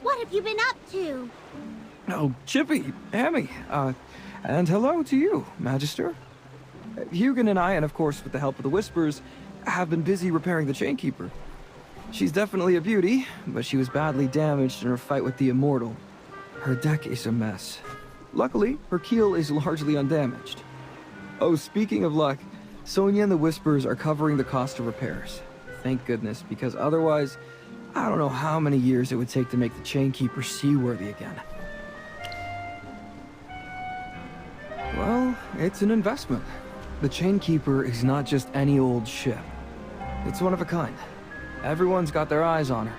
What have you been up to? Oh, Chippy, Hammy, and hello to you, Magister. Hugin and I, and of course with the help of the Whispers, have been busy repairing the Chainkeeper. She's definitely a beauty, but she was badly damaged in her fight with the Immortal. Her deck is a mess. Luckily, her keel is largely undamaged. Oh, speaking of luck, Sonia and the Whispers are covering the cost of repairs. Thank goodness, because otherwise, I don't know how many years it would take to make the Chainkeeper seaworthy again. Well, it's an investment. The Chainkeeper is not just any old ship. It's one of a kind. Everyone's got their eyes on her.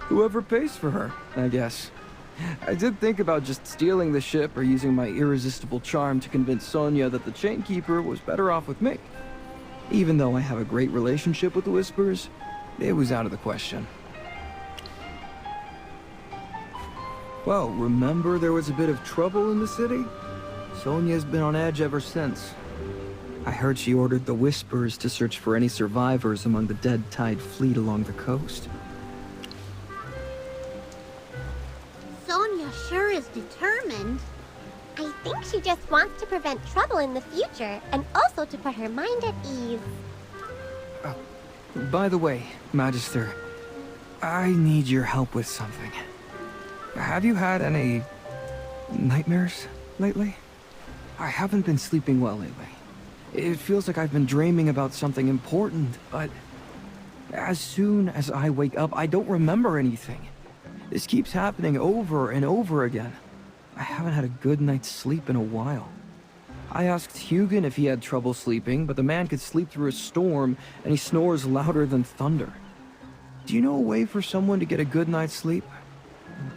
Whoever pays for her, I guess. I did think about just stealing the ship or using my irresistible charm to convince Sonia that the Chainkeeper was better off with me. Even though I have a great relationship with the Whispers, it was out of the question. Well, remember there was a bit of trouble in the city? Sonia's been on edge ever since. I heard she ordered the Whispers to search for any survivors among the dead tide fleet along the coast. Sonia sure is determined. I think she just wants to prevent trouble in the future, and also to put her mind at ease. By the way, Magister, I need your help with something. Have you had any nightmares lately? I haven't been sleeping well lately. It feels like I've been dreaming about something important, but as soon as I wake up, I don't remember anything. This keeps happening over and over again. I haven't had a good night's sleep in a while. I asked Hugin if he had trouble sleeping, but the man could sleep through a storm, and he snores louder than thunder. Do you know a way for someone to get a good night's sleep?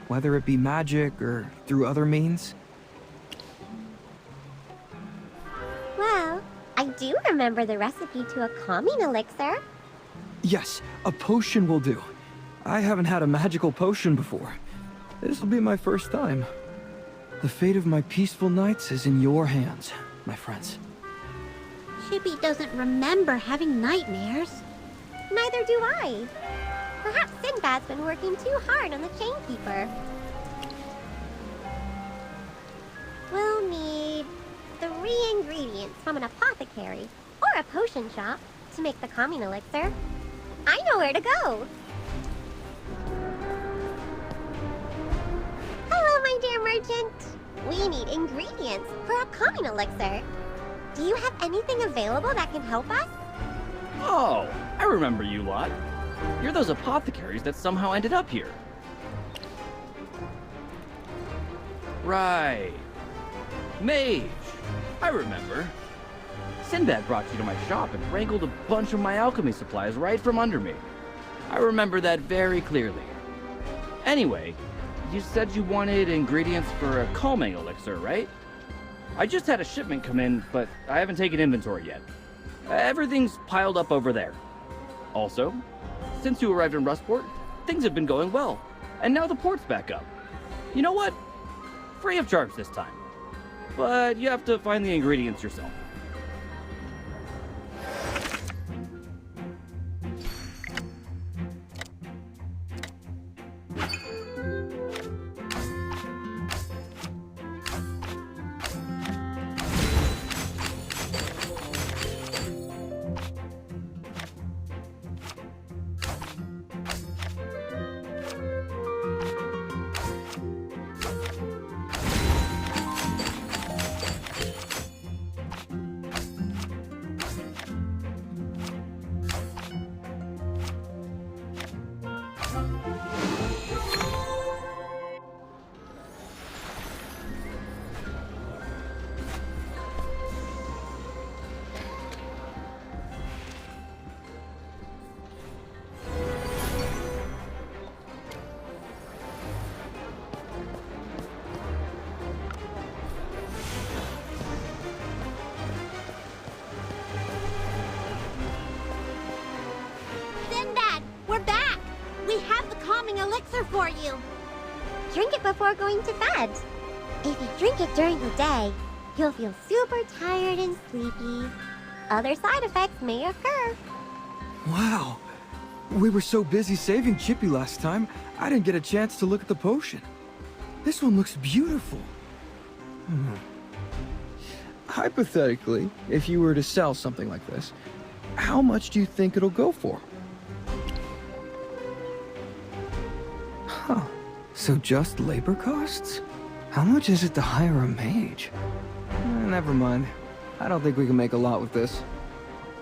Whether it be magic or through other means? Well, I do remember the recipe to a calming elixir. Yes, a potion will do. I haven't had a magical potion before. This will be my first time. The fate of my peaceful nights is in your hands, my friends. Chippy doesn't remember having nightmares. Neither do I. Perhaps Sinbad's been working too hard on the Chainkeeper. We'll need 3 ingredients from an apothecary or a potion shop to make the calming elixir. I know where to go. Hello, my dear merchant. We need ingredients for a calming elixir. Do you have anything available that can help us? Oh, I remember you lot. You're those apothecaries that somehow ended up here. Right. Mage. I remember. Sinbad brought you to my shop and wrangled a bunch of my alchemy supplies right from under me. I remember that very clearly. Anyway, you said you wanted ingredients for a calming elixir, right? I just had a shipment come in, but I haven't taken inventory yet. Everything's piled up over there. Also, since you arrived in Rustport, things have been going well, and now the port's back up. You know what? Free of charge this time. But you have to find the ingredients yourself. elixir for you. Drink it before going to bed. If you drink it during the day, you'll feel super tired and sleepy. Other side effects may occur. Wow, We were so busy saving Chippy last time, I didn't get a chance to look at the potion. This one looks beautiful. Hypothetically, if you were to sell something like this, how much do you think it'll go for? Huh. So just labor costs? How much is it to hire a mage? Never mind. I don't think we can make a lot with this.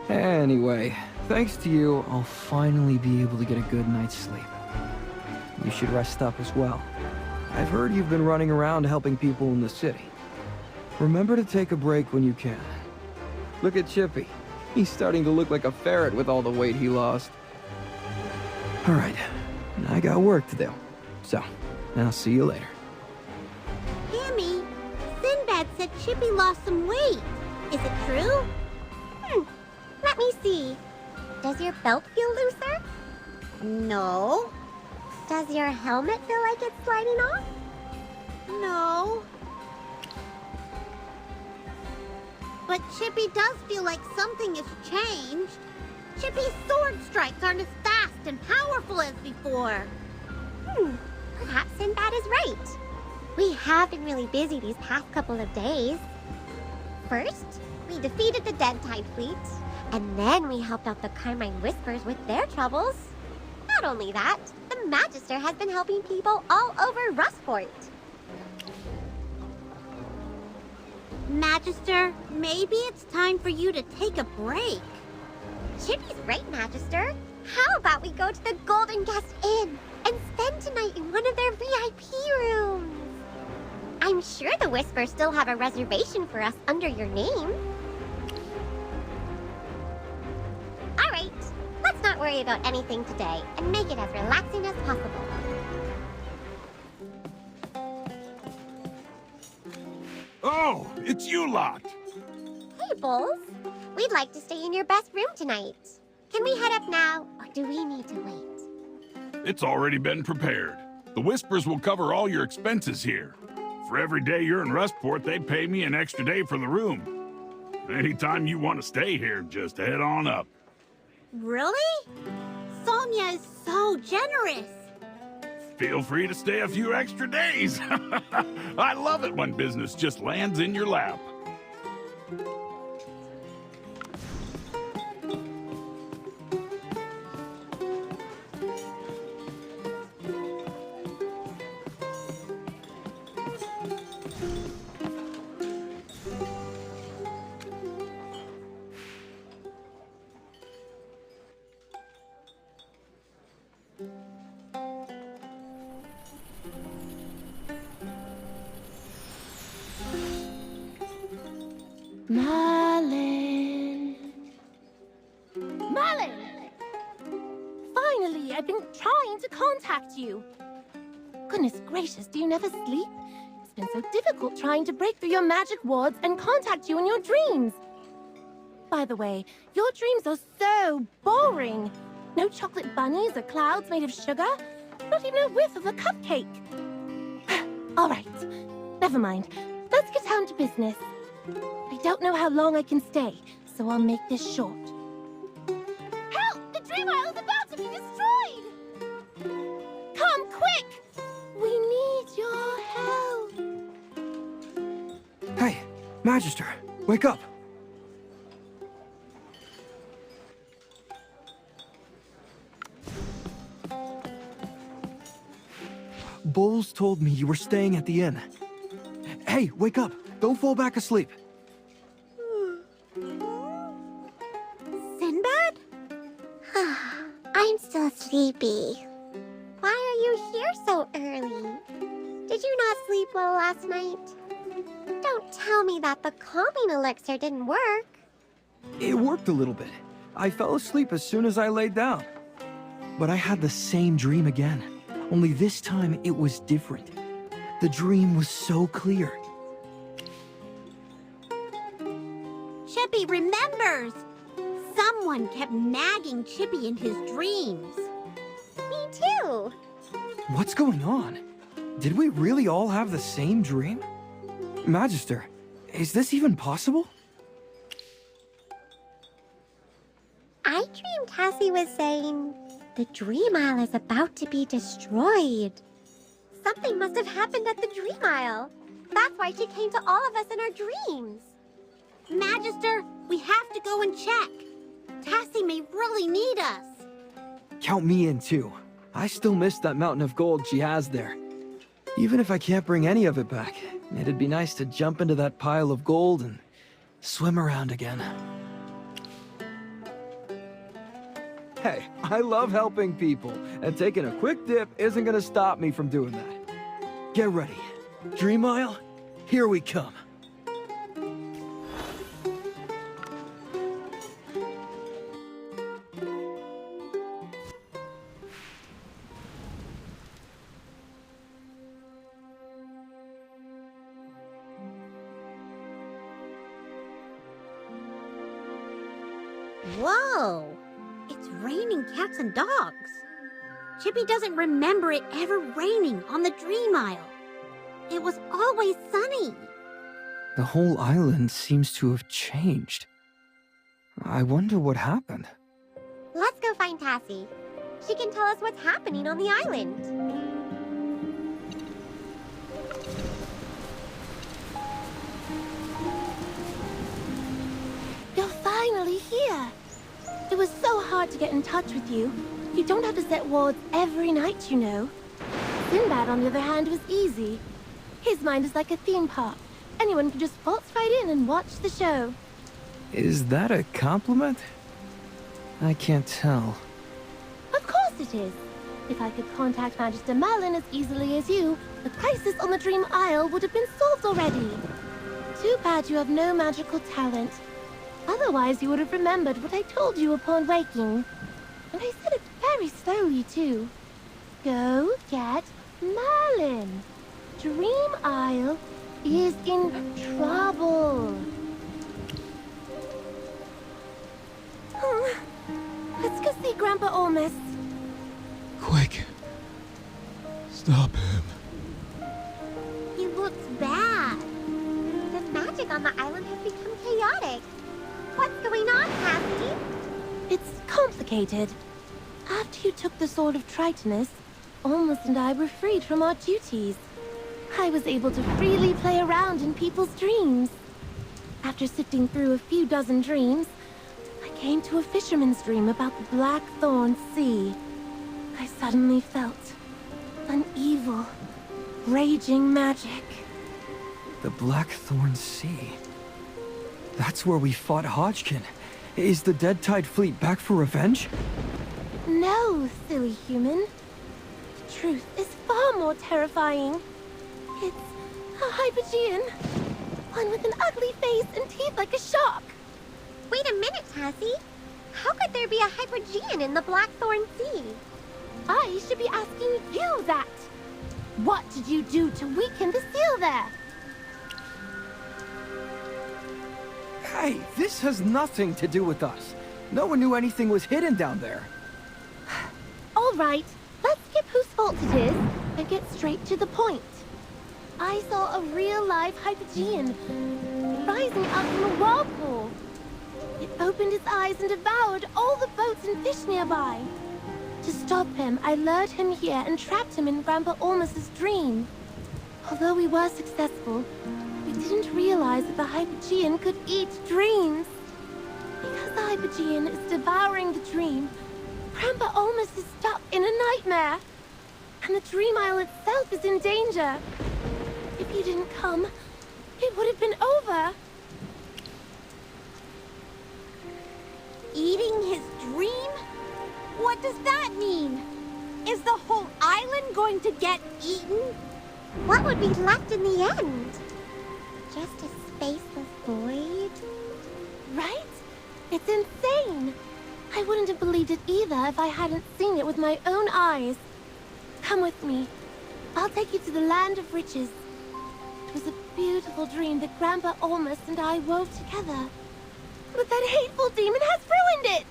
Anyway, thanks to you, I'll finally be able to get a good night's sleep. You should rest up as well. I've heard you've been running around helping people in the city. Remember to take a break when you can. Look at Chippy. He's starting to look like a ferret with all the weight he lost. Alright, I got work to do. So, I'll see you later. Hammy, Sinbad said Chippy lost some weight. Is it true? Let me see. Does your belt feel looser? No. Does your helmet feel like it's sliding off? No. But Chippy does feel like something has changed. Chippy's sword strikes aren't as fast and powerful as before. Perhaps Sinbad is right. We have been really busy these past couple of days. First, we defeated the Dead Tide fleet, and then we helped out the Carmine Whispers with their troubles. Not only that, the Magister has been helping people all over Rustport. Magister, maybe it's time for you to take a break. Chippy's right, Magister. How about we go to the Golden Guest Inn and spend tonight in one of their VIP rooms? I'm sure the Whispers still have a reservation for us under your name. All right, let's not worry about anything today and make it as relaxing as possible. Oh, it's you lot. Hey, Bulls. We'd like to stay in your best room tonight. Can we head up now, or do we need to wait? It's already been prepared. The Whispers will cover all your expenses here. For every day you're in Rustport, they pay me an extra day for the room. Anytime you want to stay here, just head on up. Really? Sonia is so generous. Feel free to stay a few extra days. I love it when business just lands in your lap. Merlin. Merlin! Finally, I've been trying to contact you. Goodness gracious, do you never sleep? It's been so difficult trying to break through your magic wards and contact you in your dreams. By the way, your dreams are so boring. No chocolate bunnies or clouds made of sugar. Not even a whiff of a cupcake. All right, never mind. Let's get down to business. I don't know how long I can stay, so I'll make this short. Help! The Dream Isle is about to be destroyed! Come, quick! We need your help. Hey, Magister, wake up! Bowles told me you were staying at the inn. Hey, wake up! Don't fall back asleep. Sinbad? I'm still sleepy. Why are you here so early? Did you not sleep well last night? Don't tell me that the calming elixir didn't work. It worked a little bit. I fell asleep as soon as I laid down. But I had the same dream again. Only this time it was different. The dream was so clear. Chippy remembers. Someone kept nagging Chippy in his dreams. Me too. What's going on? Did we really all have the same dream? Magister, is this even possible? I dreamed Cassie was saying The Dream Isle is about to be destroyed. Something must have happened at the Dream Isle. That's why she came to all of us in our dreams. Magister, we have to go and check. Tassie may really need us. Count me in too. I still miss that mountain of gold she has there. Even if I can't bring any of it back, it'd be nice to jump into that pile of gold and swim around again. Hey, I love helping people, and taking a quick dip isn't gonna stop me from doing that. Get ready. Dream Isle, here we come. Whoa! It's raining cats and dogs. Chippy doesn't remember it ever raining on the Dream Isle. It was always sunny. The whole island seems to have changed. I wonder what happened. Let's go find Tassie. She can tell us what's happening on the island. You're finally here. It was so hard to get in touch with you. You don't have to set wards every night, you know. Sinbad, on the other hand, was easy. His mind is like a theme park. Anyone can just waltz right in and watch the show. Is that a compliment? I can't tell. Of course it is. If I could contact Magister Merlin as easily as you, the crisis on the Dream Isle would have been solved already. Too bad you have no magical talent. Otherwise, you would have remembered what I told you upon waking. And I said it very slowly, too. Go get Merlin. Dream Isle is in trouble. Let's go see Grandpa Almost. Quick. Stop him. He looks bad. The magic on the island has become chaotic. What's going on, Tassie? It's complicated. After you took the Sword of Tritonus, Almost and I were freed from our duties. I was able to freely play around in people's dreams. After sifting through a few dozen dreams, I came to a fisherman's dream about the Blackthorn Sea. I suddenly felt an evil, raging magic. The Blackthorn Sea. That's where we fought Hodgkin. Is the Dead Tide fleet back for revenge? No, silly human. The truth is far more terrifying. It's a Hypogean. One with an ugly face and teeth like a shark. Wait a minute, Tassie. How could there be a Hypergean in the Blackthorn Sea? I should be asking you that. What did you do to weaken the seal there? Hey, this has nothing to do with us. No one knew anything was hidden down there. All right, let's skip whose fault it is and get straight to the point. I saw a real live Hypogean rising up from a whirlpool. It opened its eyes and devoured all the boats and fish nearby. To stop him, I lured him here and trapped him in Grandpa Almus's dream. Although we were successful, we didn't realize that the Hypogean could eat dreams. Because the Hypogean is devouring the dream, Grandpa Almus is stuck in a nightmare. And the Dream Isle itself is in danger. If you didn't come, it would have been over. Eating his dream? What does that mean? Is the whole island going to get eaten? What would be left in the end? Just a spaceless void? Right? It's insane. I wouldn't have believed it either if I hadn't seen it with my own eyes. Come with me. I'll take you to the land of riches. It was a beautiful dream that Grandpa Almost and I wove together. But that hateful demon has ruined it!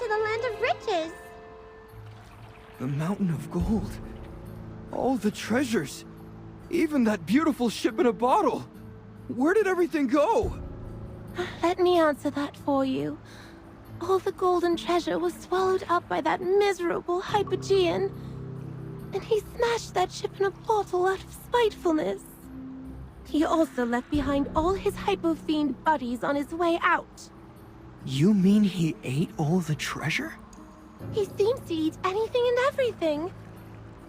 to the land of riches. The mountain of gold. All the treasures. Even that beautiful ship in a bottle. Where did everything go? Let me answer that for you. All the golden treasure was swallowed up by that miserable Hypogean. And he smashed that ship in a bottle out of spitefulness. He also left behind all his Hypo-fiend buddies on his way out. You mean he ate all the treasure? He seems to eat anything and everything.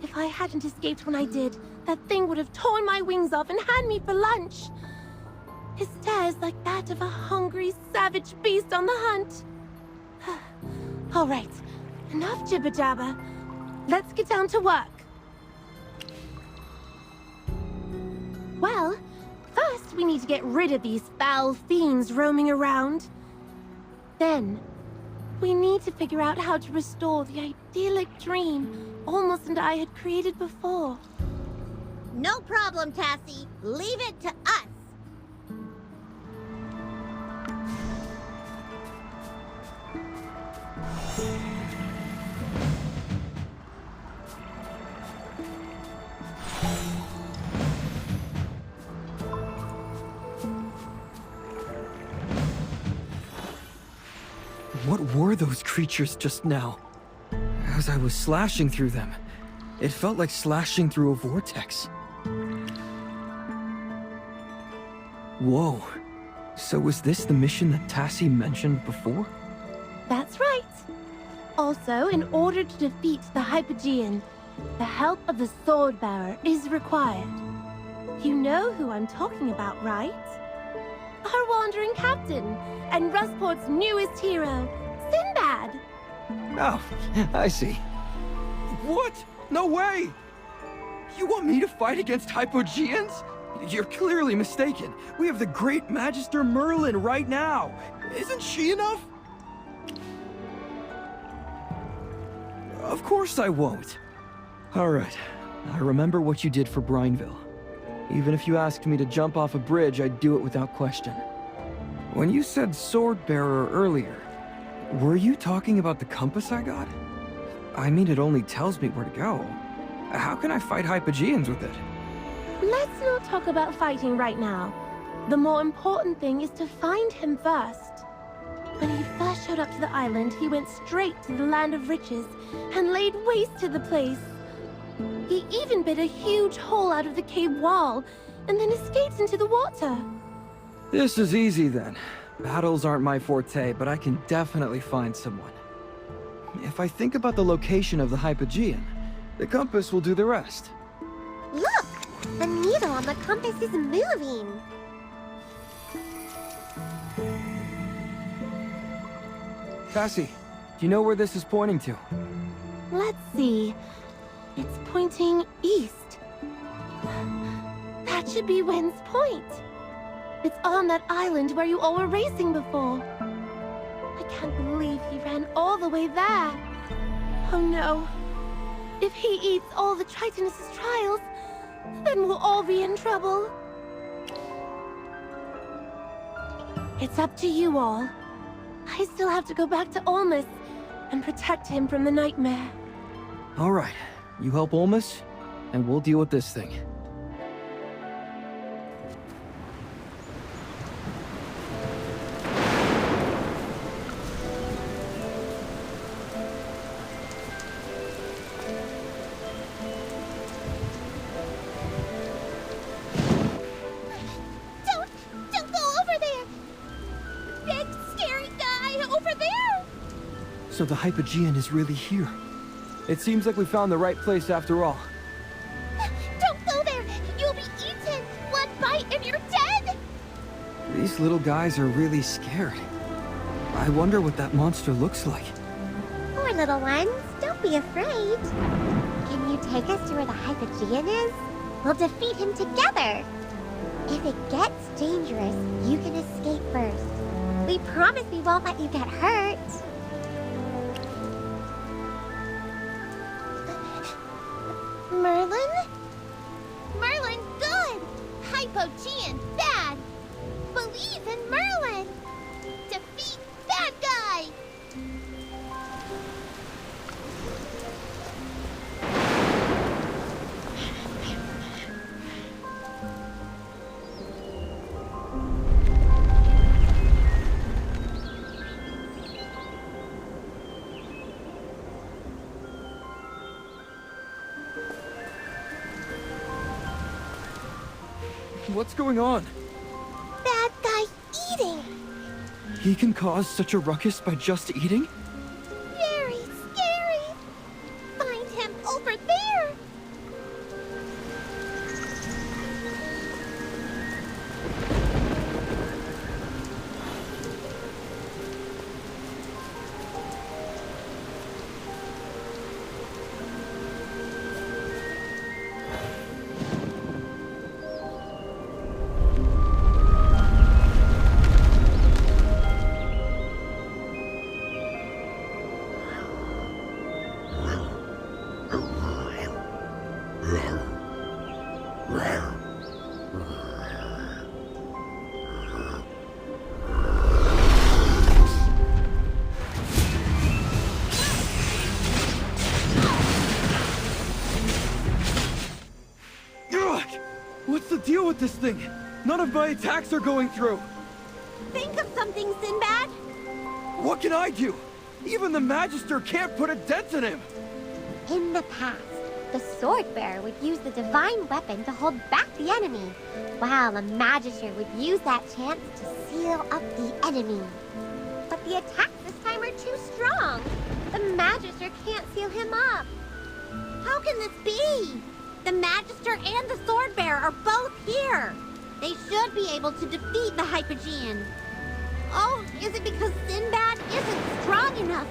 If I hadn't escaped when I did, that thing would have torn my wings off and had me for lunch. His stare is like that of a hungry, savage beast on the hunt. All right, enough jibber-jabber. Let's get down to work. Well, first we need to get rid of these foul fiends roaming around. Then, we need to figure out how to restore the idyllic dream Olmos and I had created before. No problem, Tassie. Leave it to us. What were those creatures just now? As I was slashing through them, it felt like slashing through a vortex. Whoa. So was this the mission that Tassie mentioned before? That's right. Also, in order to defeat the Hypogean, the help of the Swordbearer is required. You know who I'm talking about, right? Our wandering captain, and Rustport's newest hero, Sinbad. Oh, I see. What? No way! You want me to fight against Hypogeans? You're clearly mistaken. We have the great Magister Merlin right now. Isn't she enough? Of course I won't. All right. I remember what you did for Brineville. Even if you asked me to jump off a bridge, I'd do it without question. When you said Swordbearer earlier, were you talking about the compass I got? I mean, it only tells me where to go. How can I fight Hypogeans with it? Let's not talk about fighting right now. The more important thing is to find him first. When he first showed up to the island, he went straight to the land of riches and laid waste to the place. He even bit a huge hole out of the cave wall and then escaped into the water. This is easy then. Battles aren't my forte, but I can definitely find someone. If I think about the location of the Hypogean, the compass will do the rest. Look! The needle on the compass is moving. Cassie, do you know where this is pointing to? Let's see. It's pointing east. That should be Wind's Point. It's on that island where you all were racing before. I can't believe he ran all the way there. Oh no. If he eats all the Tritonus' trials, then we'll all be in trouble. It's up to you all. I still have to go back to Olmos and protect him from the nightmare. All right, you help Olmos, and we'll deal with this thing. Don't go over there! Big, scary guy over there! So the Hypogean is really here. It seems like we found the right place after all. Don't go there! You'll be eaten! One bite and you're dead! These little guys are really scared. I wonder what that monster looks like. Poor little ones, don't be afraid. Can you take us to where the Hypogean is? We'll defeat him together. If it gets dangerous, you can escape first. We promise we won't let you get hurt. Merlin? Merlin, good! Hypogean, bad! Believe in Merlin! Defeat bad guy! What's going on? Bad guy eating. He can cause such a ruckus by just eating? Very scary. Find him over there. Ugh! What's the deal with this thing? None of my attacks are going through. Think of something, Sinbad. What can I do? Even the Magister can't put a dent in him. In the past, the sword bearer would use the divine weapon to hold back the enemy, while the Magister would use that chance to seal up the enemy. But the attacks this time are too strong. The Magister can't seal him up. How can this be? The Magister and the Sword Bearer are both here. They should be able to defeat the Hypogean. Oh, is it because Sinbad isn't strong enough?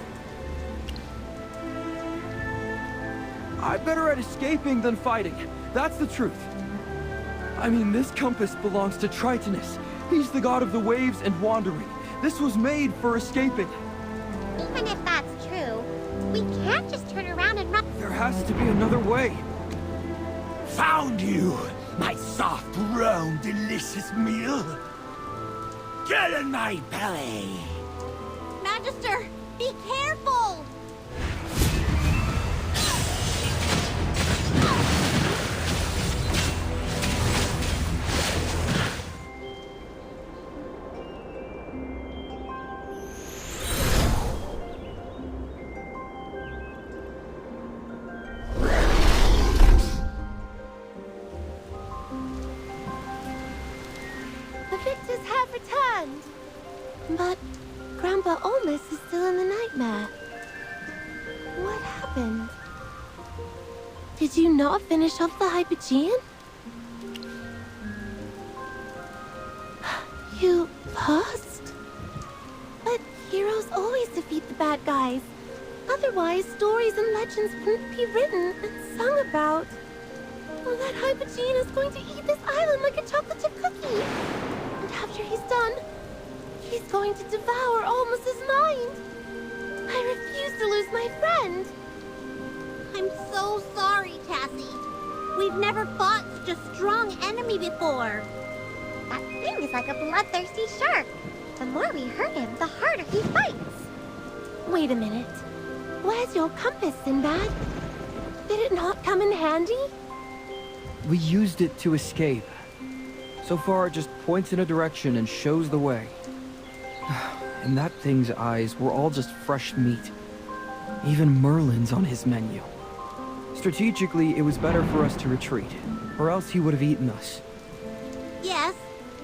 I'm better at escaping than fighting. That's the truth. I mean, this compass belongs to Tritonus. He's the god of the waves and wandering. This was made for escaping. Even if that's true, we can't just turn around and run. There has to be another way. Found you, my soft, round, delicious meal. Get in my belly. Magister, be careful! The victors have returned. But Grandpa Olmus is still in the nightmare. What happened? Did you not finish off the Hypogean? You lost? But heroes always defeat the bad guys. Otherwise, stories and legends wouldn't be written and sung about. Well, that Hypogean is going to eat this island like a chocolate chip cookie. And after he's done, he's going to devour Olmus's mind. I refuse to lose my friend. I'm so sorry, Tassie. We've never fought such a strong enemy before. That thing is like a bloodthirsty shark. The more we hurt him, the harder he fights. Wait a minute. Where's your compass, Sinbad? Did it not come in handy? We used it to escape. So far, it just points in a direction and shows the way. And that thing's eyes were all just fresh meat. Even Merlin's on his menu. Strategically, it was better for us to retreat, or else he would have eaten us. Yes,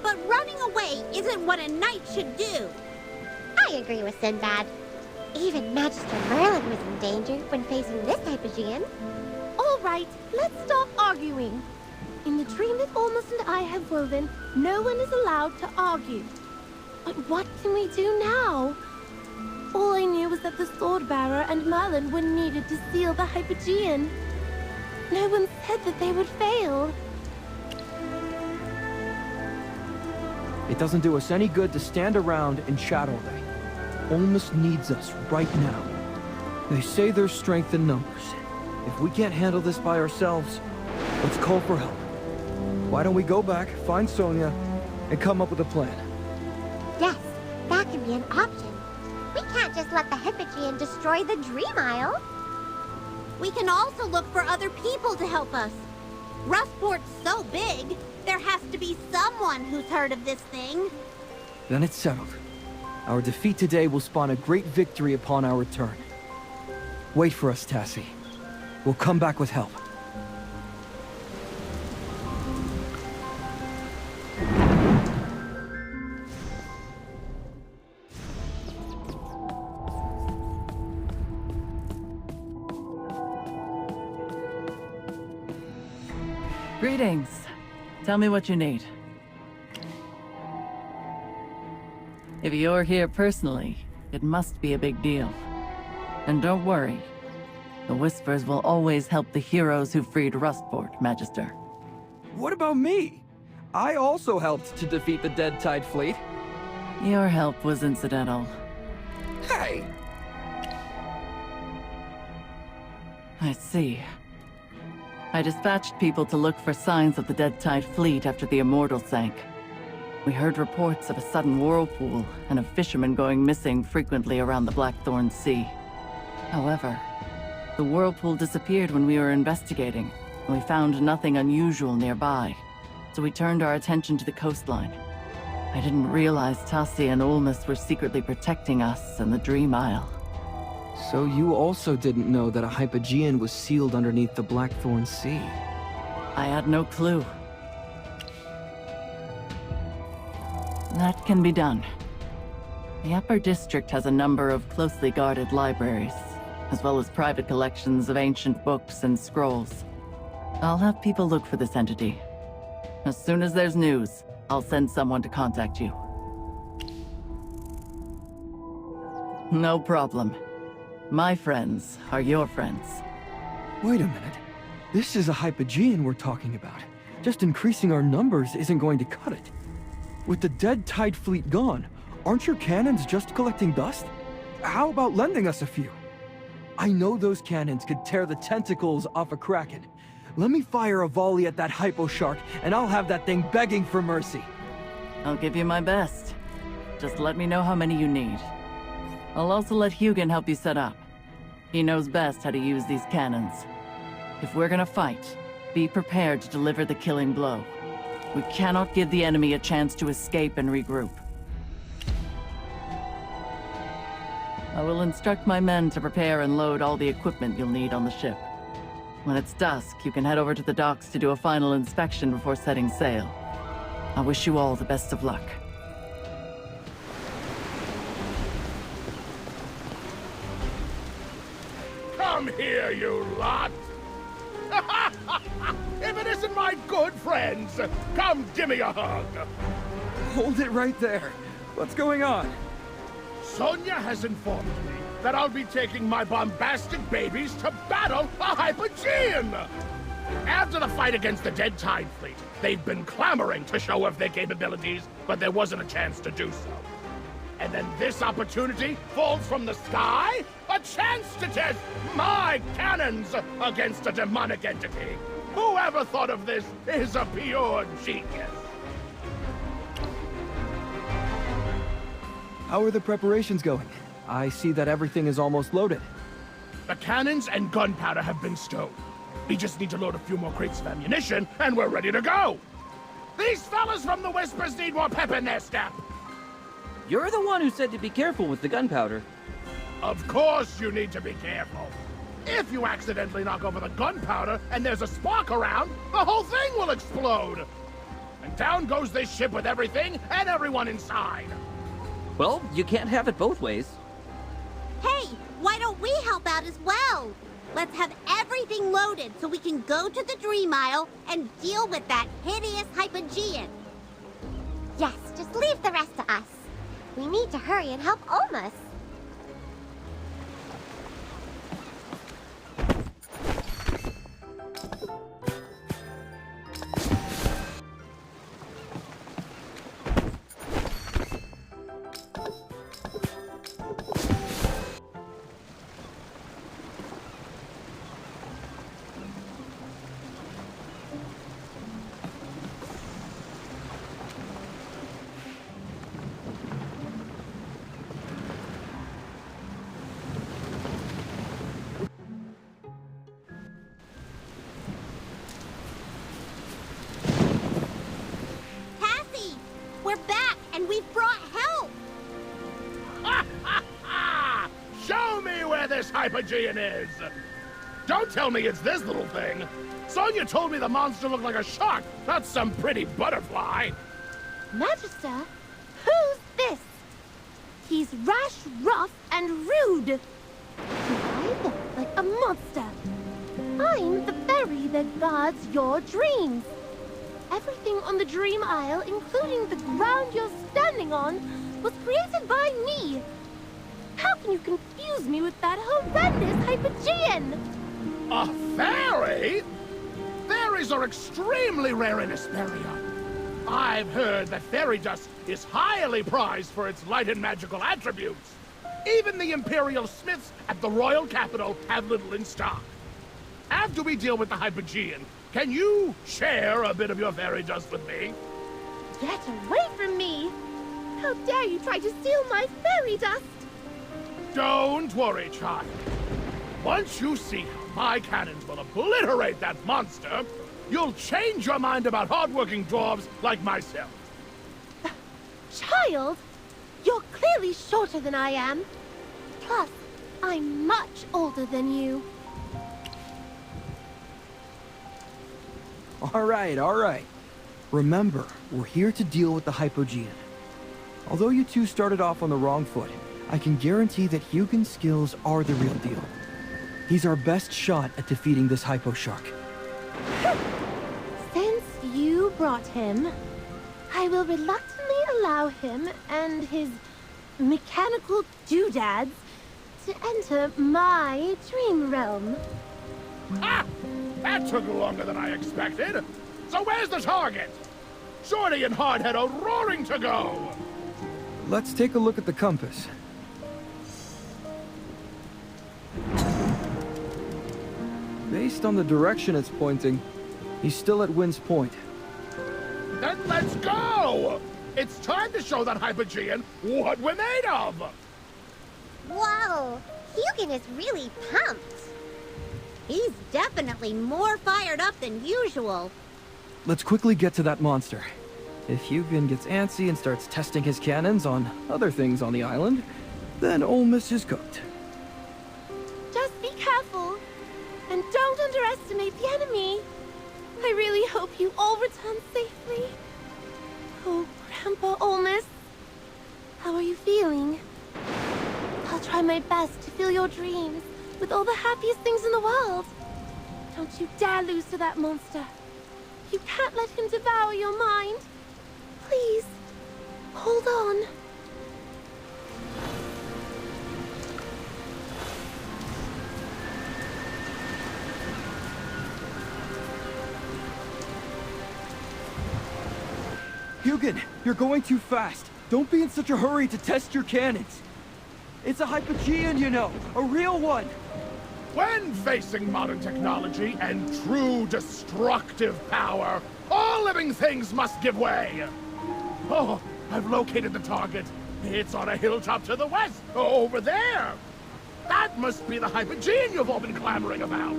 but running away isn't what a knight should do. I agree with Sinbad. Even Magister Merlin was in danger when facing this Hypogean. All right, let's stop arguing. In the dream that Olmus and I have woven, no one is allowed to argue. But what can we do now? All I knew was that the Swordbearer and Merlin were needed to seal the Hypogean. No one said that they would fail. It doesn't do us any good to stand around and chat all day. Olmus needs us right now. They say there's strength in numbers. If we can't handle this by ourselves, let's call for help. Why don't we go back, find Sonia, and come up with a plan? Yes, that can be an option. We can't just let the Hypogean destroy the Dream Isle. We can also look for other people to help us. Rustport's so big, there has to be someone who's heard of this thing. Then it's settled. Our defeat today will spawn a great victory upon our return. Wait for us, Tassie. We'll come back with help. Greetings. Tell me what you need. If you're here personally, it must be a big deal. And don't worry. The Whispers will always help the heroes who freed Rustport, Magister. What about me? I also helped to defeat the Dead Tide fleet. Your help was incidental. Hey! I see. I dispatched people to look for signs of the Dead Tide fleet after the Immortal sank. We heard reports of a sudden whirlpool and of fishermen going missing frequently around the Blackthorn Sea. However, the whirlpool disappeared when we were investigating, and we found nothing unusual nearby, so we turned our attention to the coastline. I didn't realize Tassi and Ulmus were secretly protecting us and the Dream Isle. So you also didn't know that a Hypogean was sealed underneath the Blackthorn Sea? I had no clue. That can be done. The Upper District has a number of closely guarded libraries, as well as private collections of ancient books and scrolls. I'll have people look for this entity. As soon as there's news, I'll send someone to contact you. No problem. My friends are your friends. Wait a minute. This is a Hypogean we're talking about. Just increasing our numbers isn't going to cut it. With the Dead Tide fleet gone, aren't your cannons just collecting dust? How about lending us a few? I know those cannons could tear the tentacles off a Kraken. Let me fire a volley at that Hypo Shark, and I'll have that thing begging for mercy. I'll give you my best. Just let me know how many you need. I'll also let Hugin help you set up. He knows best how to use these cannons. If we're gonna fight, be prepared to deliver the killing blow. We cannot give the enemy a chance to escape and regroup. I will instruct my men to prepare and load all the equipment you'll need on the ship. When it's dusk, you can head over to the docks to do a final inspection before setting sail. I wish you all the best of luck. Come here, you lot! If it isn't my good friends, come give me a hug! Hold it right there. What's going on? Sonia has informed me that I'll be taking my bombastic babies to battle a Hypogean! After the fight against the Dead Tide fleet, they've been clamoring to show off their capabilities, but there wasn't a chance to do so. And then this opportunity falls from the sky? A chance to test my cannons against a demonic entity! Whoever thought of this is a pure genius! How are the preparations going? I see that everything is almost loaded. The cannons and gunpowder have been stowed. We just need to load a few more crates of ammunition, and we're ready to go! These fellas from the Whispers need more pep in their step! You're the one who said to be careful with the gunpowder. Of course you need to be careful. If you accidentally knock over the gunpowder and there's a spark around, the whole thing will explode! And down goes this ship with everything and everyone inside! Well, you can't have it both ways. Hey, why don't we help out as well? Let's have everything loaded so we can go to the Dream Isle and deal with that hideous Hypogean. Yes, just leave the rest to us. We need to hurry and help Ulmus. Cassie, we're back and we've brought help. Show me where this Hypogean is! Don't tell me it's this little thing! Sonia told me the monster looked like a shark, not some pretty butterfly! Magister, who's this? He's rash, rough, and rude. I look like a monster. I'm the fairy that guards your dreams. Everything on the Dream Isle, including the ground you're standing on, was created by me. How can you confuse me with that horrendous Hypogean? A fairy? Fairies are extremely rare in Asperia. I've heard that fairy dust is highly prized for its light and magical attributes. Even the Imperial Smiths at the Royal Capital have little in stock. After we deal with the Hypogean, can you share a bit of your fairy dust with me? Get away from me! How dare you try to steal my fairy dust? Don't worry, child. Once you see how my cannons will obliterate that monster, you'll change your mind about hardworking dwarves like myself. Child, you're clearly shorter than I am. Plus, I'm much older than you. All right. Remember, we're here to deal with the Hypogean. Although you two started off on the wrong foot, I can guarantee that Hugin's skills are the real deal. He's our best shot at defeating this Hypo Shark. Since you brought him, I will reluctantly allow him and his mechanical doodads to enter my dream realm. Ah! That took longer than I expected. So where's the target? Shorty and Hardhead are roaring to go. Let's take a look at the compass. Based on the direction it's pointing, he's still at Wind's Point. Then let's go! It's time to show that Hypogean what we're made of! Whoa! Hugin is really pumped. He's definitely more fired up than usual. Let's quickly get to that monster. If Hugin gets antsy and starts testing his cannons on other things on the island, then Ole Miss is cooked. Just be careful, and don't underestimate the enemy. I really hope you all return safely. Oh, Grandpa Olmus, how are you feeling? I'll try my best to fill your dreams with all the happiest things in the world. Don't you dare lose to that monster. You can't let him devour your mind. Please, hold on. Hugin, you're going too fast. Don't be in such a hurry to test your cannons. It's a Hypogean, you know, a real one. When facing modern technology and true destructive power, all living things must give way. Oh, I've located the target. It's on a hilltop to the west, over there. That must be the Hypogean you've all been clamoring about.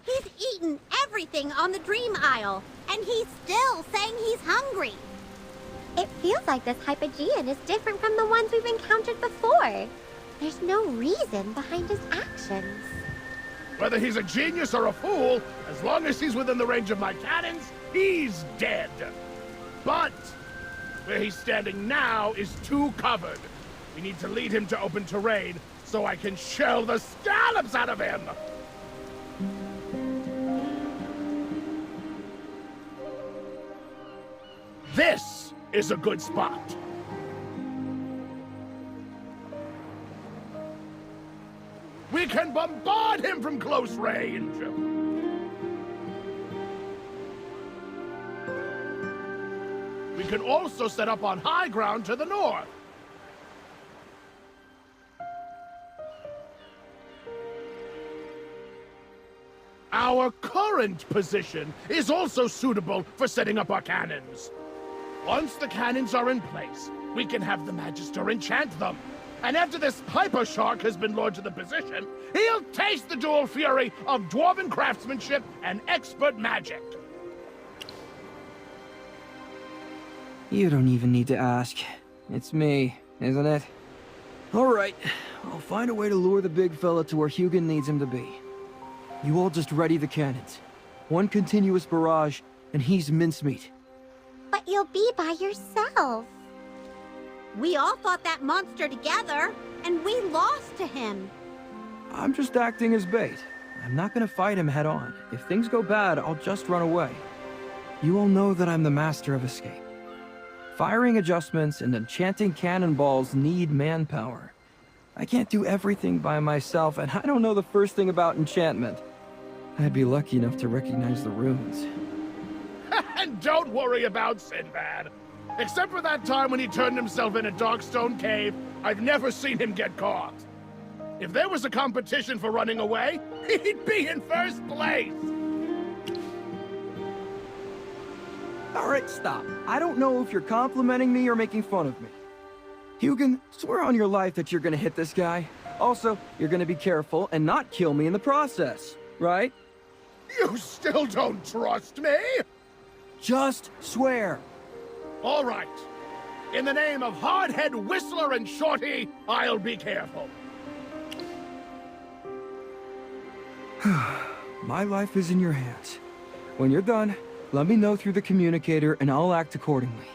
He's eaten everything on the Dream Isle, and he's still saying he's hungry. It feels like this Hypogean is different from the ones we've encountered before. There's no reason behind his actions. Whether he's a genius or a fool, as long as he's within the range of my cannons, he's dead. But where he's standing now is too covered. We need to lead him to open terrain so I can shell the scallops out of him. This is a good spot. We can bombard him from close range. We can also set up on high ground to the north. Our current position is also suitable for setting up our cannons. Once the cannons are in place, we can have the Magister enchant them. And after this Hypo Shark has been lured to the position, he'll taste the dual fury of dwarven craftsmanship and expert magic. You don't even need to ask. It's me, isn't it? All right, I'll find a way to lure the big fella to where Hugin needs him to be. You all just ready the cannons. One continuous barrage, and he's mincemeat. But you'll be by yourself. We all fought that monster together, and we lost to him. I'm just acting as bait. I'm not gonna fight him head on. If things go bad, I'll just run away. You all know that I'm the master of escape. Firing adjustments and enchanting cannonballs need manpower. I can't do everything by myself, and I don't know the first thing about enchantment. I'd be lucky enough to recognize the runes. And don't worry about Sinbad. Except for that time when he turned himself in a Darkstone cave, I've never seen him get caught. If there was a competition for running away, he'd be in first place. All right, stop. I don't know if you're complimenting me or making fun of me. Hugin, swear on your life that you're gonna hit this guy. Also, you're gonna be careful and not kill me in the process, right? You still don't trust me? Just swear. All right. In the name of Hardhead, Whistler, and Shorty, I'll be careful. My life is in your hands. When you're done, let me know through the communicator and I'll act accordingly.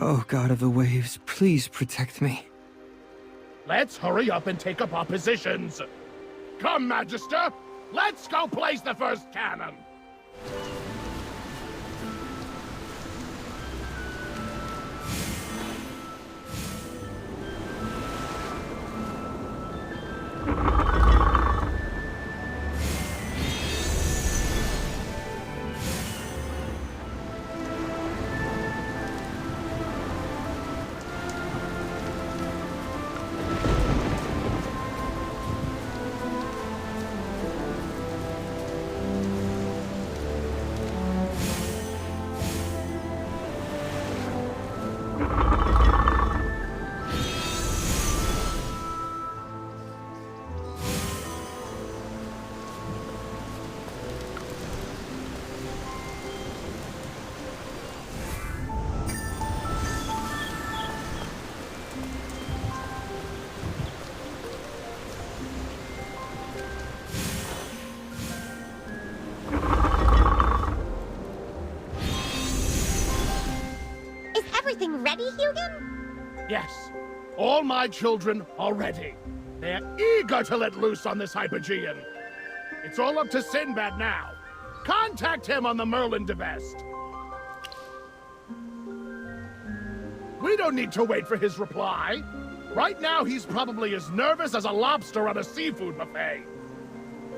Oh, God of the Waves, please protect me. Let's hurry up and take up our positions. Come, Magister. Let's go place the first cannon. Everything ready, Hugin? Yes. All my children are ready. They're eager to let loose on this Hypogean. It's all up to Sinbad now. Contact him on the Merlin Devest. We don't need to wait for his reply. Right now, he's probably as nervous as a lobster at a seafood buffet.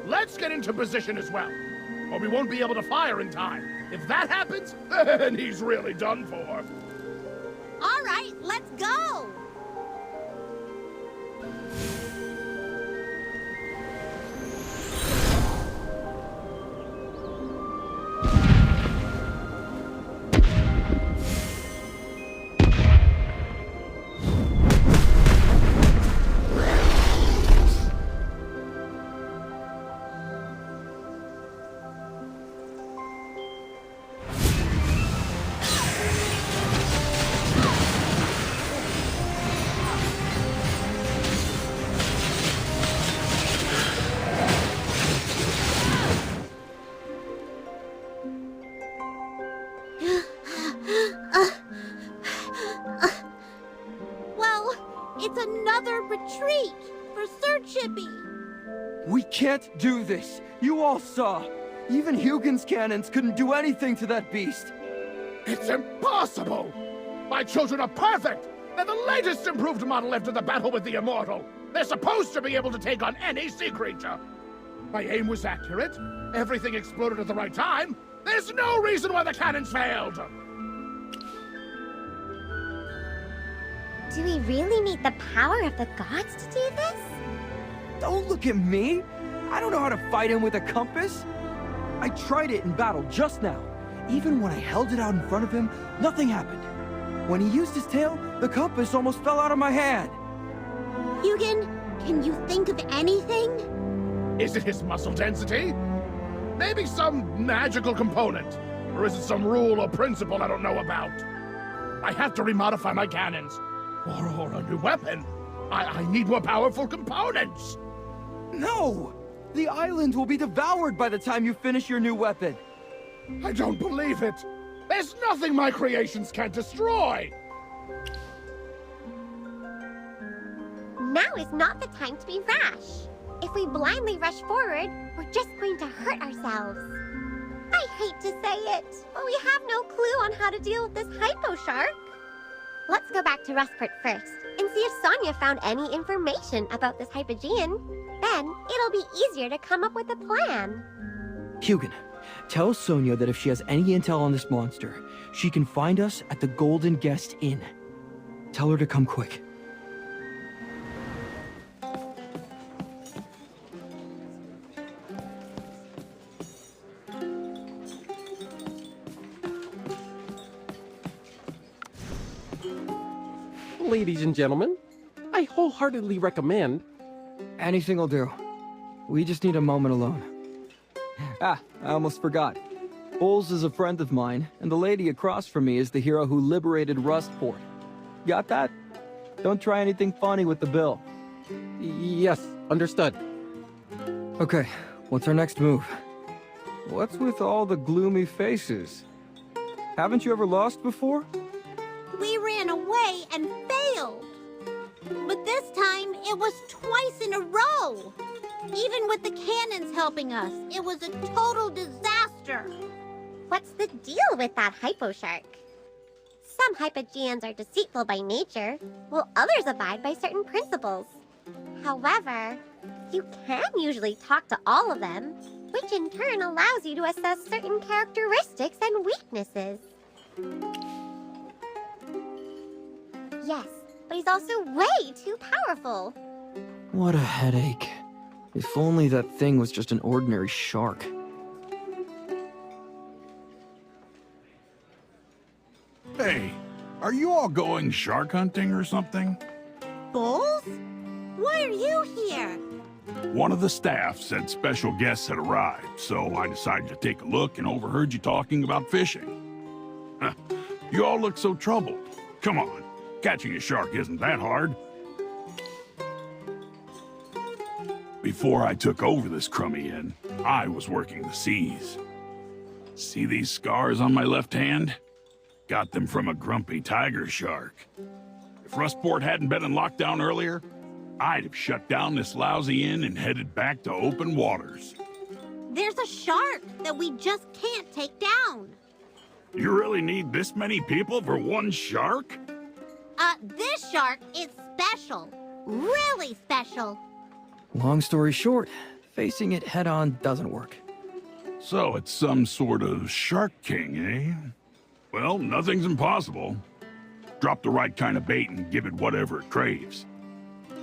Let's get into position as well, or we won't be able to fire in time. If that happens, then he's really done for. All right, let's go! It's another retreat for Sir Chippy. We can't do this. You all saw. Even Hugin's cannons couldn't do anything to that beast. It's impossible! My children are perfect! They're the latest improved model after the battle with the Immortal. They're supposed to be able to take on any sea creature. My aim was accurate. Everything exploded at the right time. There's no reason why the cannons failed. Do we really need the power of the gods to do this? Don't look at me. I don't know how to fight him with a compass. I tried it in battle just now. Even when I held it out in front of him, nothing happened. When he used his tail, the compass almost fell out of my hand. Hugin, can you think of anything? Is it his muscle density? Maybe some magical component. Or is it some rule or principle I don't know about? I have to remodify my cannons. Or a new weapon. I need more powerful components. No! The island will be devoured by the time you finish your new weapon. I don't believe it. There's nothing my creations can't destroy. Now is not the time to be rash. If we blindly rush forward, we're just going to hurt ourselves. I hate to say it, but we have no clue on how to deal with this hypo shark. Let's go back to Rustport first and see if Sonia found any information about this Hypogean. Then it'll be easier to come up with a plan. Hugin, tell Sonia that if she has any intel on this monster, she can find us at the Golden Guest Inn. Tell her to come quick. Ladies and gentlemen, I wholeheartedly recommend... Anything'll do. We just need a moment alone. Ah, I almost forgot. Bowles is a friend of mine, and the lady across from me is the hero who liberated Rustport. Got that? Don't try anything funny with the bill. Yes, understood. Okay, what's our next move? What's with all the gloomy faces? Haven't you ever lost before? We ran away and failed. But this time, it was twice in a row. Even with the cannons helping us, it was a total disaster. What's the deal with that hypo shark? Some Hypogeans are deceitful by nature, while others abide by certain principles. However, you can usually talk to all of them, which in turn allows you to assess certain characteristics and weaknesses. Yes, but he's also way too powerful. What a headache. If only that thing was just an ordinary shark. Hey, are you all going shark hunting or something? Bowles? Why are you here? One of the staff said special guests had arrived, so I decided to take a look and overheard you talking about fishing. Huh, you all look so troubled. Come on, catching a shark isn't that hard. Before I took over this crummy inn, I was working the seas. See these scars on my left hand? Got them from a grumpy tiger shark. If Rustport hadn't been in lockdown earlier, I'd have shut down this lousy inn and headed back to open waters. There's a shark that we just can't take down. You really need this many people for one shark? This shark is special. Really special. Long story short, facing it head-on doesn't work. So it's some sort of shark king, eh? Well, nothing's impossible. Drop the right kind of bait and give it whatever it craves.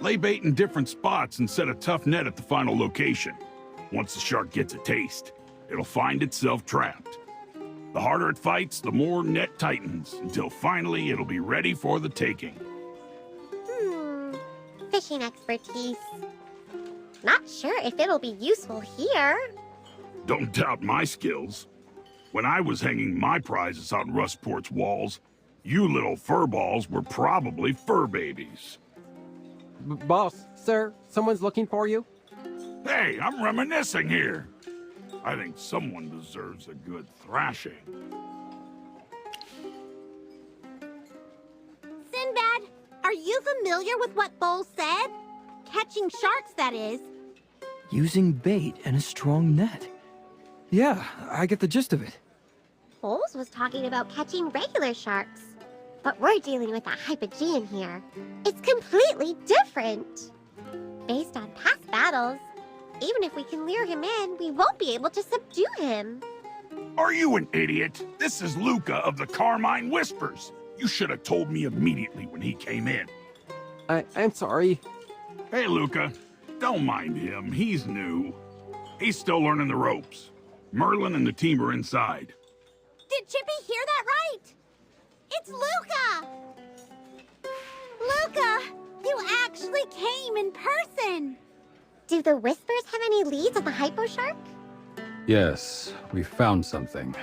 Lay bait in different spots and set a tough net at the final location. Once the shark gets a taste, it'll find itself trapped. The harder it fights, the more net tightens, until finally it'll be ready for the taking. Fishing expertise. Not sure if it'll be useful here. Don't doubt my skills. When I was hanging my prizes on Rustport's walls, you little furballs were probably fur babies. Boss, sir, someone's looking for you. Hey, I'm reminiscing here. I think someone deserves a good thrashing. Sinbad, are you familiar with what Bowles said? Catching sharks, that is. Using bait and a strong net. Yeah, I get the gist of it. Bowles was talking about catching regular sharks. But we're dealing with a Hypogean here. It's completely different. Based on past battles, even if we can lure him in, we won't be able to subdue him. Are you an idiot? This is Luca of the Carmine Whispers. You should have told me immediately when he came in. I'm sorry. Hey, Luca. Don't mind him. He's new. He's still learning the ropes. Merlin and the team are inside. Did Chippy hear that right? It's Luca! Luca! You actually came in person! Do the Whispers have any leads on the Hypo Shark? Yes, we found something.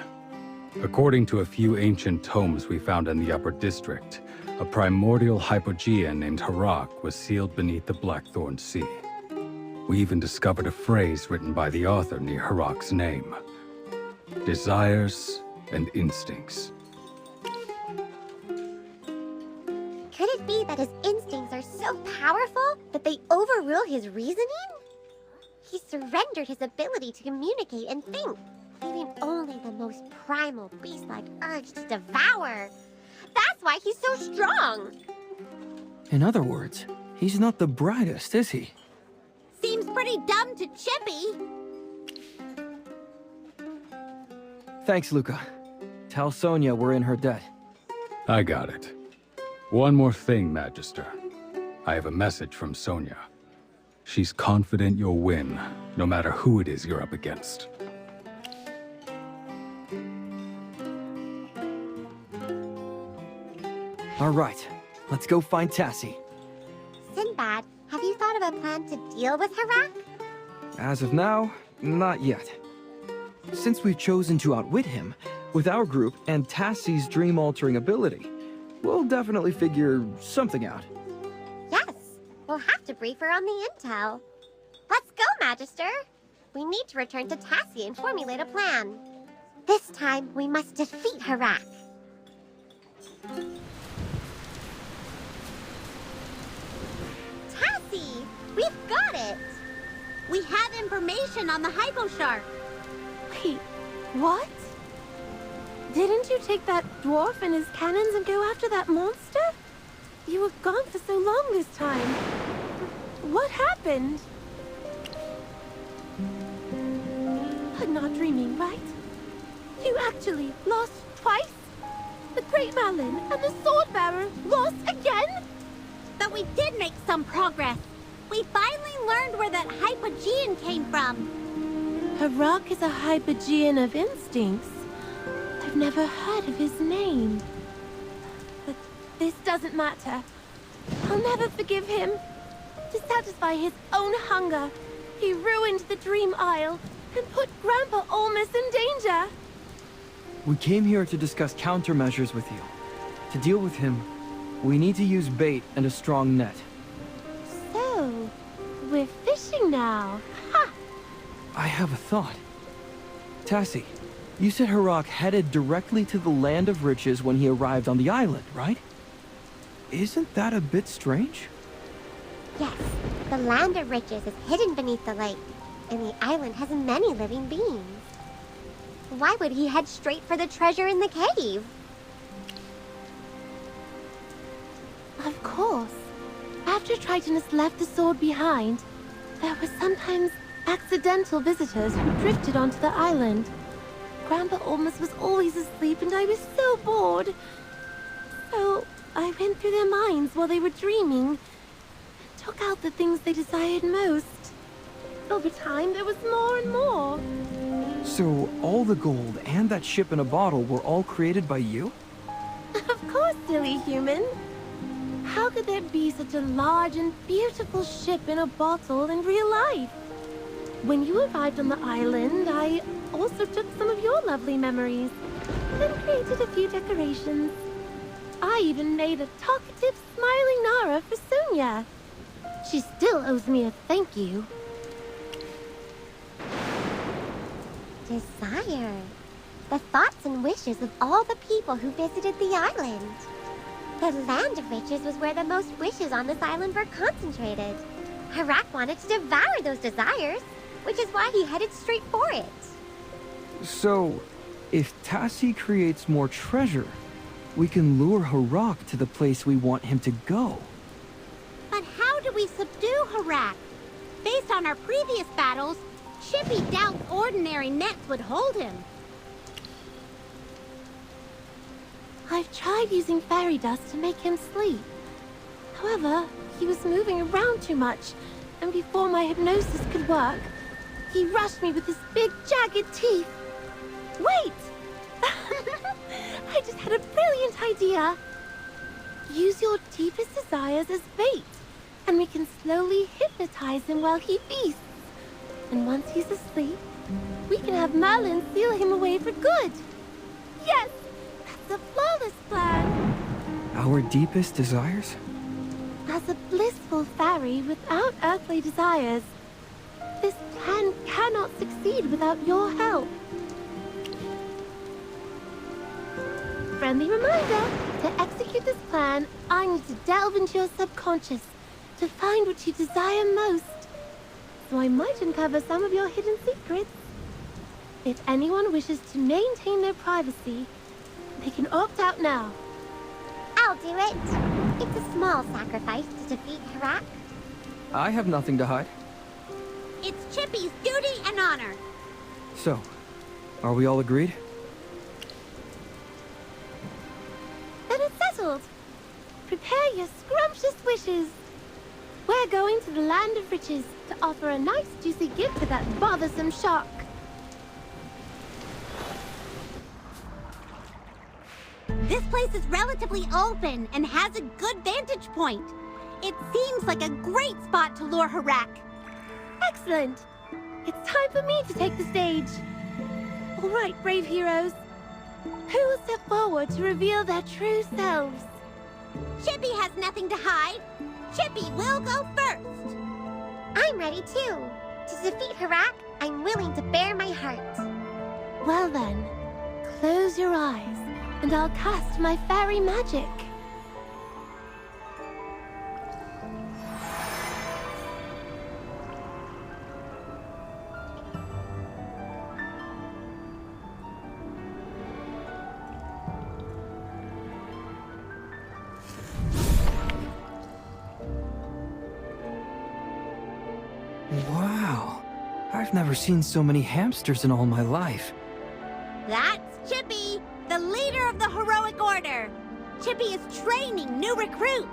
According to a few ancient tomes we found in the Upper District, a primordial Hypogean named Harak was sealed beneath the Blackthorn Sea. We even discovered a phrase written by the author near Harak's name. Desires and instincts. Could it be that his instincts are so powerful that they overrule his reasoning? He surrendered his ability to communicate and think, leaving only the most primal beast-like urge to devour. That's why he's so strong! In other words, he's not the brightest, is he? Seems pretty dumb to Chippy. Thanks, Luca. Tell Sonia we're in her debt. I got it. One more thing, Magister. I have a message from Sonia. She's confident you'll win, no matter who it is you're up against. All right, let's go find Tassie. Sinbad, have you thought of a plan to deal with Harak? As of now, not yet. Since we've chosen to outwit him, with our group and Tassie's dream-altering ability, we'll definitely figure something out. Yes, we'll have to brief her on the intel. Let's go, Magister. We need to return to Tassie and formulate a plan. This time, we must defeat Harak. Tassie, we've got it. We have information on the Hypo Shark. Wait, what? Didn't you take that dwarf and his cannons and go after that monster? You were gone for so long this time. What happened? I'm not dreaming, right? You actually lost twice? The Great Malin and the Sword Bearer lost again? But we did make some progress. We finally learned where that Hypogean came from. Harak is a Hypogean of instincts. I've never heard of his name. But this doesn't matter. I'll never forgive him. To satisfy his own hunger, he ruined the Dream Isle and put Grandpa Olmus in danger. We came here to discuss countermeasures with you. To deal with him, we need to use bait and a strong net. So, we're fishing now. Ha! I have a thought. Tassie, you said Harak headed directly to the Land of Riches when he arrived on the island, right? Isn't that a bit strange? Yes, the Land of Riches is hidden beneath the lake, and the island has many living beings. Why would he head straight for the treasure in the cave? Of course. After Tritonus left the sword behind, there were sometimes accidental visitors who drifted onto the island. Grandpa Olmus was always asleep and I was so bored. So I went through their minds while they were dreaming and took out the things they desired most. Over time, there was more and more. So all the gold and that ship in a bottle were all created by you? Of course, silly human. How could there be such a large and beautiful ship in a bottle in real life? When you arrived on the island, I also took some of your lovely memories and created a few decorations. I even made a talkative, smiling Nara for Sonia. She still owes me a thank you. Desire. The thoughts and wishes of all the people who visited the island. The Land of Riches was where the most wishes on this island were concentrated. Harak wanted to devour those desires, which is why he headed straight for it. So, if Tassie creates more treasure, we can lure Harak to the place we want him to go. But how do we subdue Harak? Based on our previous battles, Chippy doubts ordinary nets would hold him. I've tried using fairy dust to make him sleep. However, he was moving around too much, and before my hypnosis could work, he rushed me with his big, jagged teeth. Wait! I just had a brilliant idea. Use your deepest desires as bait, and we can slowly hypnotize him while he feasts. And once he's asleep, we can have Merlin seal him away for good. Yes! That's a flawless plan! Our deepest desires? As a blissful fairy without earthly desires, this plan cannot succeed without your help. Friendly reminder to execute execute this plan, I need to delve into your subconscious to find what you desire most. So I might uncover some of your hidden secrets. If anyone wishes to maintain their privacy, they can opt out now. I'll do it. It's a small sacrifice to defeat Harak. I have nothing to hide. It's Chippy's duty and honor. So, are we all agreed? Then it's settled. Prepare your scrumptious wishes. We're going to the Land of Riches to offer a nice juicy gift to that bothersome shark. This place is relatively open and has a good vantage point. It seems like a great spot to lure Harak. Excellent. It's time for me to take the stage. All right, brave heroes. Who will step forward to reveal their true selves? Chippy has nothing to hide. Chippy will go first. I'm ready too. To defeat Harak, I'm willing to bare my heart. Well then, close your eyes, and I'll cast my fairy magic. Wow. I've never seen so many hamsters in all my life. That's Chippy, the leader of the heroic order. Chippy is training new recruits.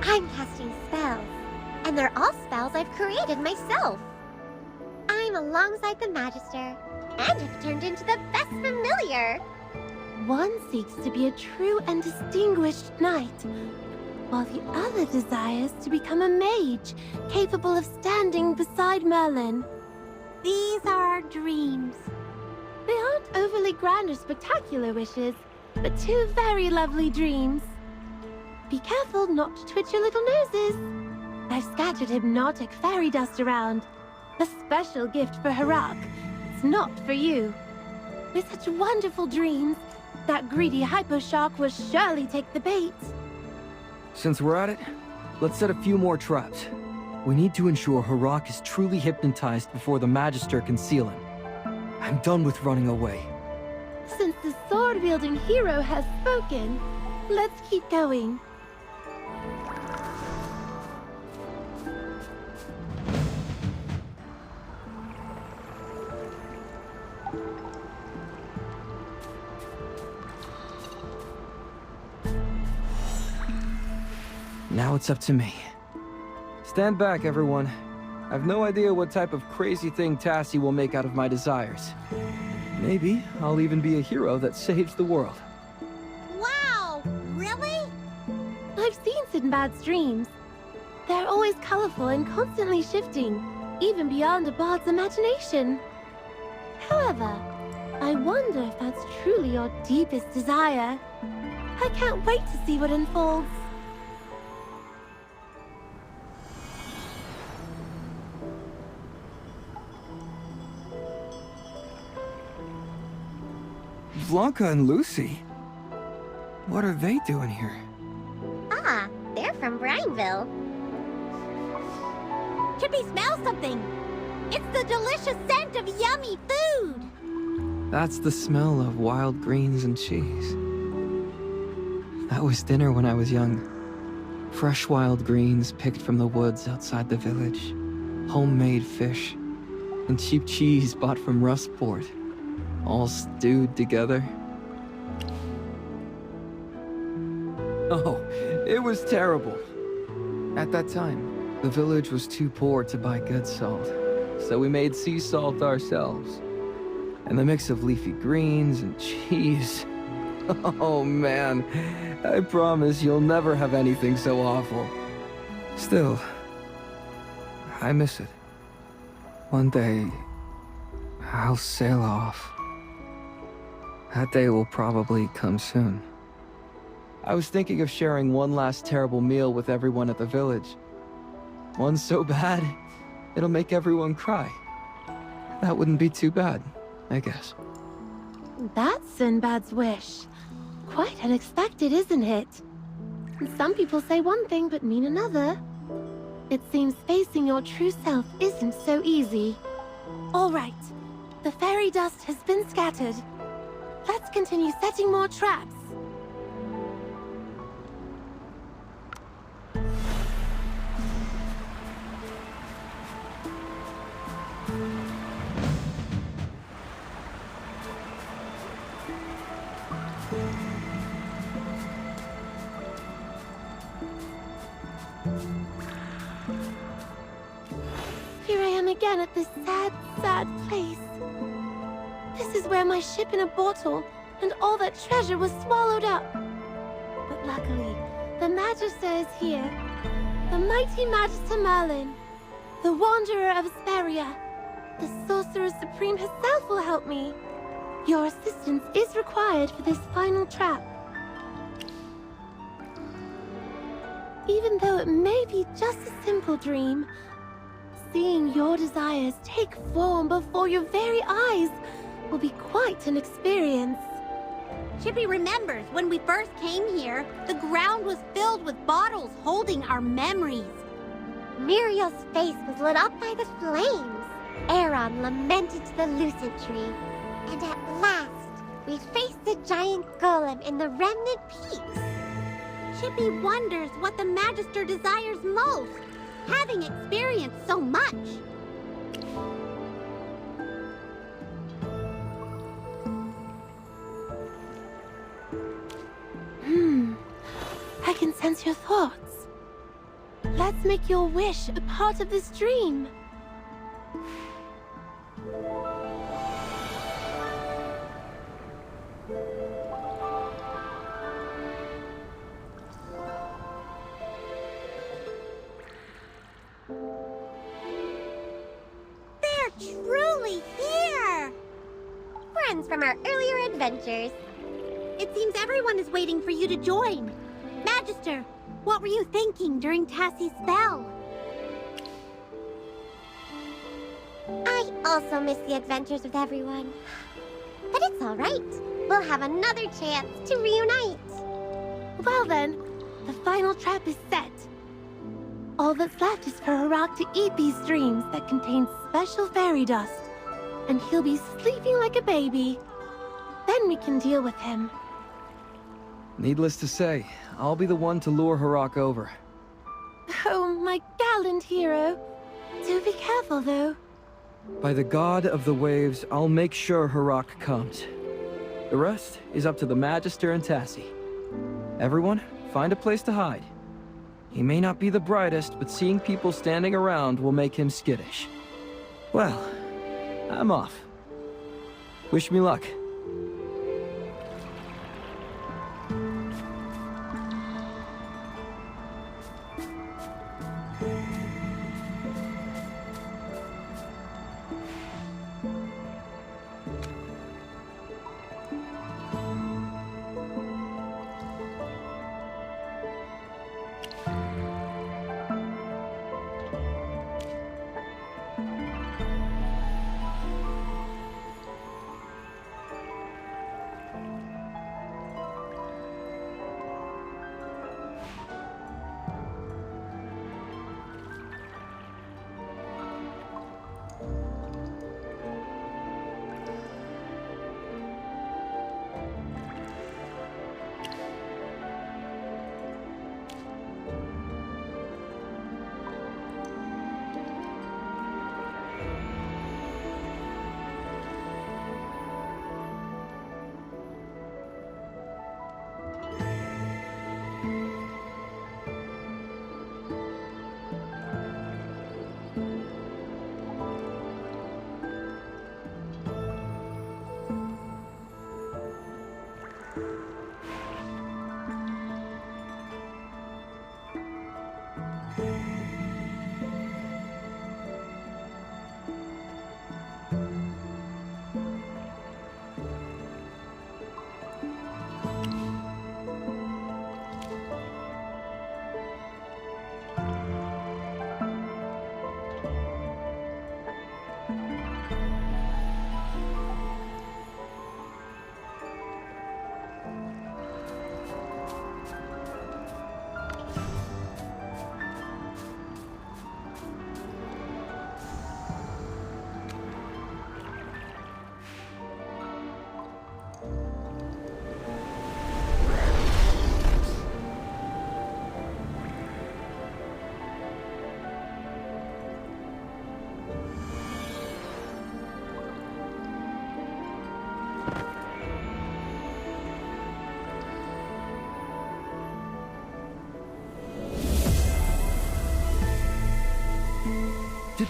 I'm casting spells, and they're all spells I've created myself. I'm alongside the Magister, and have turned into the best familiar. One seeks to be a true and distinguished knight, while the other desires to become a mage, capable of standing beside Merlin. These are our dreams. They aren't overly grand or spectacular wishes, but two very lovely dreams. Be careful not to twitch your little noses. I've scattered hypnotic fairy dust around. A special gift for Harak. It's not for you. With such wonderful dreams, that greedy hypo shark will surely take the bait. Since we're at it, let's set a few more traps. We need to ensure Harak is truly hypnotized before the Magister can seal him. I'm done with running away. Since the sword-wielding hero has spoken, let's keep going. Now it's up to me. Stand back, everyone. I've no idea what type of crazy thing Tassie will make out of my desires. Maybe I'll even be a hero that saves the world. Wow, really? I've seen Sinbad's dreams. They're always colorful and constantly shifting, even beyond a bard's imagination. However, I wonder if that's truly your deepest desire. I can't wait to see what unfolds. Blanca and Lucy? What are they doing here? Ah, they're from Brineville. Chippy smells something. It's the delicious scent of yummy food. That's the smell of wild greens and cheese. That was dinner when I was young. Fresh wild greens picked from the woods outside the village. Homemade fish. And cheap cheese bought from Rustport. All stewed together. Oh, it was terrible. At that time, the village was too poor to buy good salt, so we made sea salt ourselves. And the mix of leafy greens and cheese. Oh man, I promise you'll never have anything so awful. Still, I miss it. One day, I'll sail off. That day will probably come soon. I was thinking of sharing one last terrible meal with everyone at the village. One so bad, it'll make everyone cry. That wouldn't be too bad, I guess. That's Sinbad's wish. Quite unexpected, isn't it? Some people say one thing but mean another. It seems facing your true self isn't so easy. All right, the fairy dust has been scattered. Let's continue setting more traps. Here I am again at this sad, sad place. This is where my ship in a bottle and all that treasure was swallowed up. But luckily, the Magister is here. The mighty Magister Merlin, the Wanderer of Asperia. The Sorcerer Supreme herself will help me. Your assistance is required for this final trap. Even though it may be just a simple dream, seeing your desires take form before your very eyes will be quite an experience. Chippy remembers when we first came here, the ground was filled with bottles holding our memories. Muriel's face was lit up by the flames. Aaron lamented to the lucid tree. And at last, we faced the giant golem in the remnant peaks. Chippy wonders what the Magister desires most, having experienced so much. I can sense your thoughts. Let's make your wish a part of this dream. They're truly here! Friends from our earlier adventures. It seems everyone is waiting for you to join. Magister, what were you thinking during Tassie's spell? I also miss the adventures with everyone. But it's all right. We'll have another chance to reunite. Well then, the final trap is set. All that's left is for Harak to eat these dreams that contain special fairy dust, and he'll be sleeping like a baby. Then we can deal with him. Needless to say, I'll be the one to lure Harak over. Oh, my gallant hero. Do be careful, though. By the god of the waves, I'll make sure Harak comes. The rest is up to the Magister and Tassie. Everyone, find a place to hide. He may not be the brightest, but seeing people standing around will make him skittish. Well, I'm off. Wish me luck.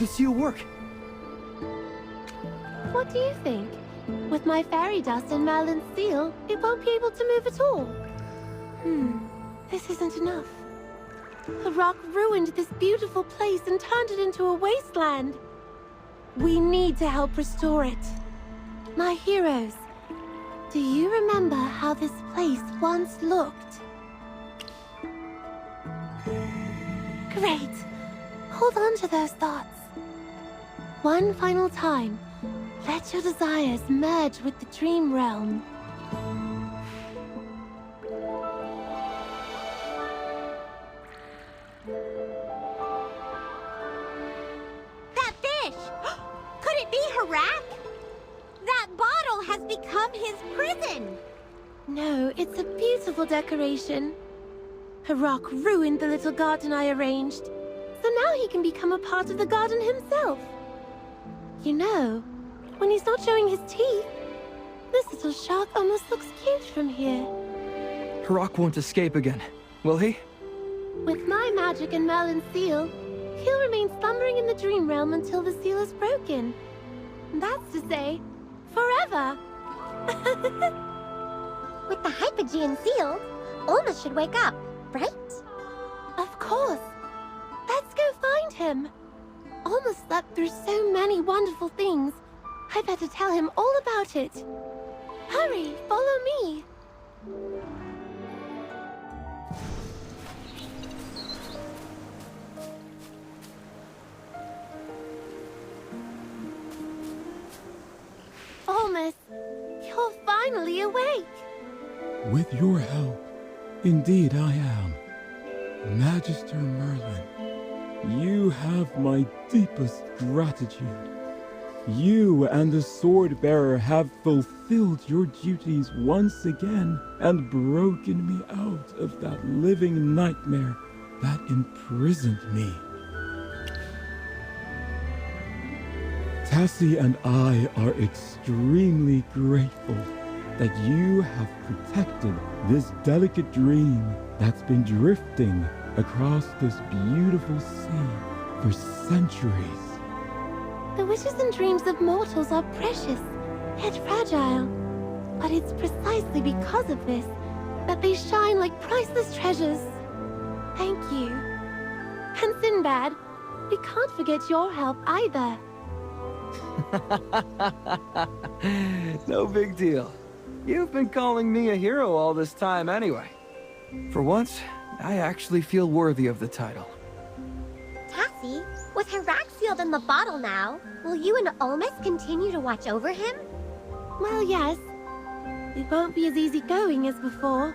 the seal work? What do you think? With my fairy dust and Merlin's seal, it won't be able to move at all. This isn't enough. Harak ruined this beautiful place and turned it into a wasteland. We need to help restore it. My heroes, do you remember how this place once looked? Great. Hold on to those thoughts. One final time, let your desires merge with the dream realm. That fish! Could it be Harak? That bottle has become his prison! No, it's a beautiful decoration. Harak ruined the little garden I arranged, so now he can become a part of the garden himself. You know, when he's not showing his teeth, this little shark almost looks cute from here. Harak won't escape again, will he? With my magic and Merlin's seal, he'll remain slumbering in the dream realm until the seal is broken. That's to say, forever. With the Hypogean sealed, Olma should wake up, right? Of course. Let's go find him. Olma slept through so many wonderful things. I better tell him all about it. Hurry, follow me. Olmus, you're finally awake. With your help, indeed I am. Magister Merlin, you have my deepest gratitude. You and the Sword Bearer have fulfilled your duties once again and broken me out of that living nightmare that imprisoned me. Tassie and I are extremely grateful that you have protected this delicate dream that's been drifting across this beautiful sea for centuries. The wishes and dreams of mortals are precious, yet fragile. But it's precisely because of this that they shine like priceless treasures. Thank you. And Sinbad, we can't forget your help either. No big deal. You've been calling me a hero all this time anyway. For once, I actually feel worthy of the title. Tassie, with Harak sealed in the bottle now, will you and Olmus continue to watch over him? Well, yes. It won't be as easygoing as before.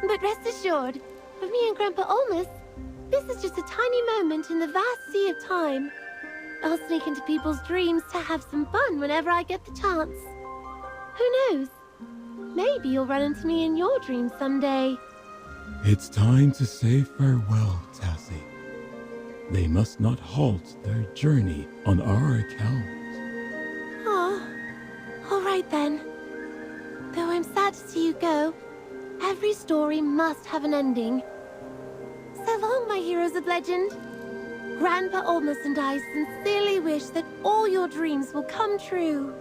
But rest assured, for me and Grandpa Olmus, this is just a tiny moment in the vast sea of time. I'll sneak into people's dreams to have some fun whenever I get the chance. Who knows? Maybe you'll run into me in your dreams someday. It's time to say farewell, Tassie. They must not halt their journey on our account. Oh, all right then. Though I'm sad to see you go, every story must have an ending. So long, my heroes of legend. Grandpa Olmus and I sincerely wish that all your dreams will come true.